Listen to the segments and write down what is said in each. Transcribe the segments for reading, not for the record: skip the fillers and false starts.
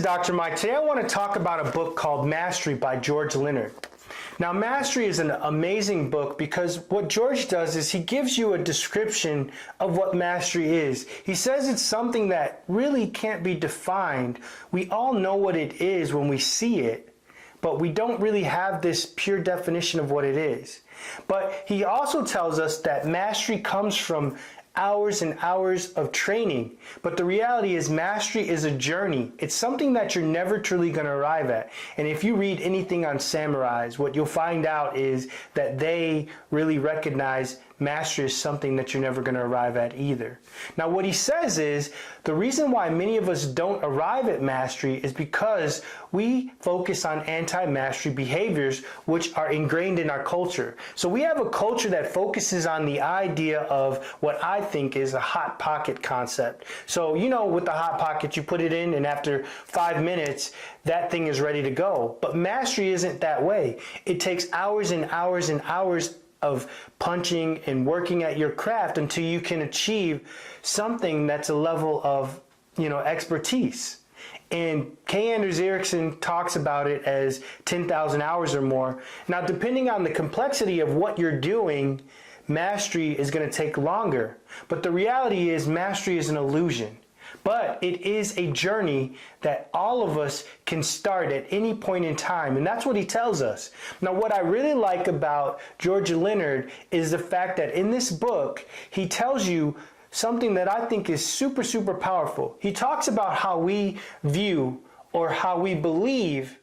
Dr. Mike. Today I want to talk about a book called Mastery by George Leonard. Now, Mastery is an amazing book because what George does is he gives you a description of what mastery is. He says it's something that really can't be defined. We all know what it is when we see it, but we don't really have this pure definition of what it is. But he also tells us that mastery comes from hours and hours of training. But the reality is mastery is a journey. It's something that you're never truly going to arrive at. And if you read anything on samurais, what you'll find out is that they really recognize mastery is something that you're never going to arrive at either. Now, what he says is the reason why many of us don't arrive at mastery is because we focus on anti-mastery behaviors which are ingrained in our culture. So we have a culture that focuses on the idea of what I think is a hot pocket concept. So, you know, with the hot pocket, you put it in and after 5 minutes, that thing is ready to go. But mastery isn't that way. It takes hours and hours and hours of punching and working at your craft until you can achieve something that's a level of, expertise. And K. Anders Ericsson talks about it as 10,000 hours or more. Now, depending on the complexity of what you're doing, mastery is going to take longer. But the reality is mastery is an illusion. But it is a journey that all of us can start at any point in time. And that's what he tells us. Now, what I really like about George Leonard is the fact that in this book, he tells you something that I think is super, super powerful. He talks about how we view or how we believe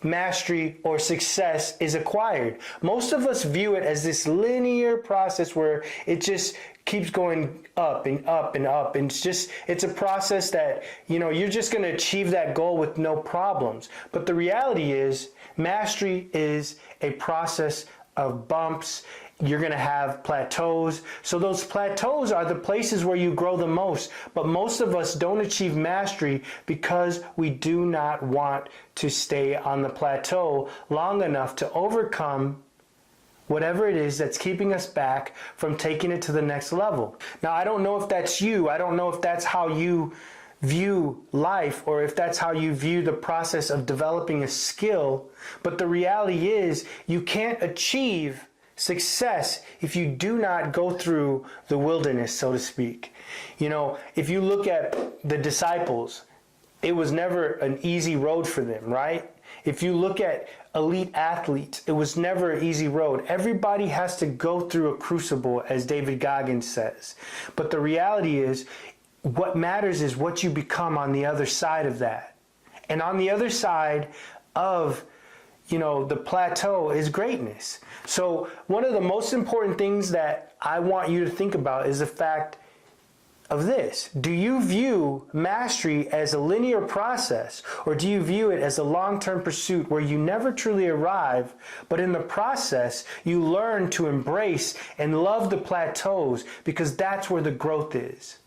mastery or success is acquired. Most of us view it as this linear process where it just keeps going up and up and up. And it's a process that, you're just going to achieve that goal with no problems. But the reality is mastery is a process of bumps. You're going to have plateaus. So those plateaus are the places where you grow the most. But most of us don't achieve mastery because we do not want to stay on the plateau long enough to overcome whatever it is that's keeping us back from taking it to the next level. Now, I don't know if that's you. I don't know if that's how you view life or if that's how you view the process of developing a skill. But the reality is you can't achieve success if you do not go through the wilderness, so to speak. If you look at the disciples, it was never an easy road for them, right? If you look at elite athletes, it was never an easy road. Everybody has to go through a crucible, as David Goggins says. But the reality is, what matters is what you become on the other side of that. And on the other side of the plateau is greatness. So one of the most important things that I want you to think about is the fact of this. Do you view mastery as a linear process, or do you view it as a long-term pursuit where you never truly arrive, but in the process you learn to embrace and love the plateaus because that's where the growth is?